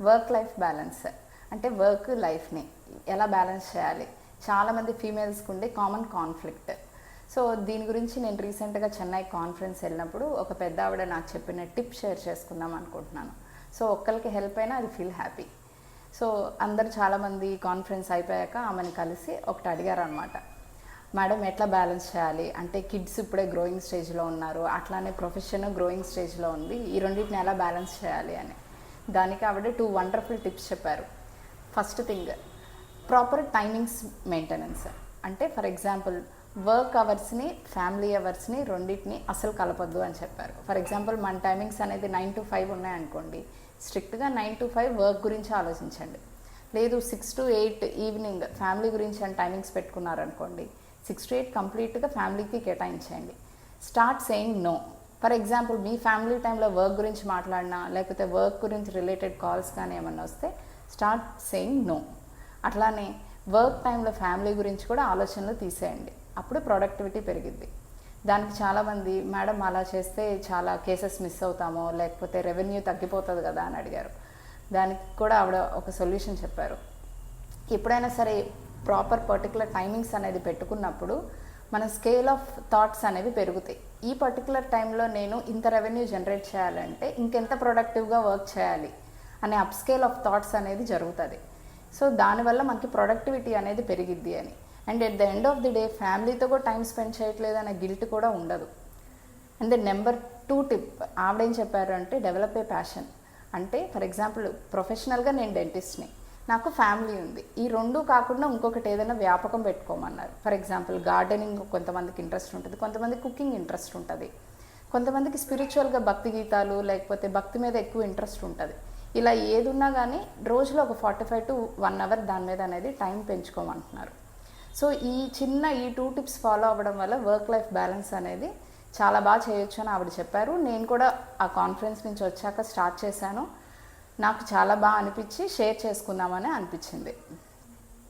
Work life balance అంటే work లైఫ్ని ఎలా బ్యాలెన్స్ చేయాలి, చాలామంది ఫీమేల్స్కి ఉండే కామన్ కాన్ఫ్లిక్ట్. సో దీని గురించి నేను రీసెంట్గా చెన్నై కాన్ఫరెన్స్ వెళ్ళినప్పుడు ఒక పెద్ద ఆవిడ నాకు చెప్పిన టిప్ షేర్ చేసుకుందాం అనుకుంటున్నాను. సో ఒక్కరికి హెల్ప్ అయినా అది ఫీల్ హ్యాపీ. సో అందరు చాలామంది కాన్ఫరెన్స్ అయిపోయాక ఆమెను కలిసి ఒకటి అడిగారు అనమాట, మేడం ఎట్లా బ్యాలెన్స్ చేయాలి అంటే కిడ్స్ ఇప్పుడే గ్రోయింగ్ స్టేజ్లో ఉన్నారు, అట్లానే ప్రొఫెషన్ గ్రోయింగ్ స్టేజ్లో ఉంది, ఈ రెండింటిని ఎలా బ్యాలెన్స్ చేయాలి అని. దానికి ఆవిడ 2 వండర్ఫుల్ టిప్స్ చెప్పారు. First thing, proper timings maintenance. అంటే ఫర్ ఎగ్జాంపుల్ వర్క్ అవర్స్ని ఫ్యామిలీ అవర్స్ని రెండింటిని అసలు కలపొద్దు అని చెప్పారు. ఫర్ ఎగ్జాంపుల్ మన టైమింగ్స్ అనేది 9 to 5 ఉన్నాయనుకోండి, స్ట్రిక్ట్గా 9 to 5 వర్క్ గురించి ఆలోచించండి. లేదు 6 to 8 ఈవినింగ్ ఫ్యామిలీ గురించి అని టైమింగ్స్ పెట్టుకున్నారనుకోండి, 6 to 8 కంప్లీట్గా ఫ్యామిలీకి కేటాయించండి. Start saying no. For example మీ ఫ్యామిలీ టైంలో వర్క్ గురించి మాట్లాడినా లేకపోతే వర్క్ గురించి రిలేటెడ్ కాల్స్ కానీ ఏమన్నా వస్తే స్టార్ట్ సేయింగ్ నో. అట్లానే వర్క్ టైంలో ఫ్యామిలీ గురించి కూడా ఆలోచనలు తీసేయండి, అప్పుడు ప్రొడక్టివిటీ పెరిగిద్ది. దానికి చాలామంది మేడం అలా చేస్తే చాలా కేసెస్ మిస్ అవుతామో లేకపోతే రెవెన్యూ తగ్గిపోతుంది కదా అని అడిగారు. దానికి కూడా ఆవిడ ఒక సొల్యూషన్ చెప్పారు. ఎప్పుడైనా సరే ప్రాపర్ పర్టికులర్ టైమింగ్స్ అనేది పెట్టుకున్నప్పుడు మన స్కేల్ ఆఫ్ థాట్స్ అనేవి పెరుగుతాయి. ఈ పర్టికులర్ టైంలో నేను ఇంత రెవెన్యూ జనరేట్ చేయాలంటే ఇంకెంత ప్రొడక్టివ్గా వర్క్ చేయాలి అనే అప్ స్కేల్ ఆఫ్ థాట్స్ అనేది జరుగుతుంది. సో దానివల్ల మనకి ప్రొడక్టివిటీ అనేది పెరిగిద్ది అని. And at the end of the day ఫ్యామిలీతో కూడా టైం స్పెండ్ చేయట్లేదు అనే గిల్ట్ కూడా ఉండదు. అండ్ ద నెంబర్ 2 టిప్ ఆవిడేం చెప్పారు అంటే డెవలప్ ఏ ప్యాషన్. అంటే ఫర్ ఎగ్జాంపుల్ ప్రొఫెషనల్గా నేను డెంటిస్ట్ని, నాకు ఫ్యామిలీ ఉంది, ఈ రెండు కాకుండా ఇంకొకటి ఏదైనా వ్యాపకం పెట్టుకోమన్నారు. ఫర్ ఎగ్జాంపుల్ గార్డెనింగ్ కొంతమందికి ఇంట్రెస్ట్ ఉంటుంది, కొంతమందికి కుకింగ్ ఇంట్రెస్ట్ ఉంటుంది, కొంతమందికి స్పిరిచువల్గా భక్తి గీతాలు లేకపోతే భక్తి మీద ఎక్కువ ఇంట్రెస్ట్ ఉంటుంది. ఇలా ఏది ఉన్నా కానీ రోజులో ఒక 45 to 1 hour దాని మీద అనేది టైం పెంచుకోమంటున్నారు. సో ఈ 2 టిప్స్ ఫాలో అవ్వడం వల్ల వర్క్ లైఫ్ బ్యాలెన్స్ అనేది చాలా బాగా చేయొచ్చు అని ఆవిడ చెప్పారు. నేను కూడా ఆ కాన్ఫరెన్స్ నుంచి వచ్చాక స్టార్ట్ చేశాను. నాకు చాలా బాగా అనిపించి షేర్ చేసుకుందామని అనిపించింది.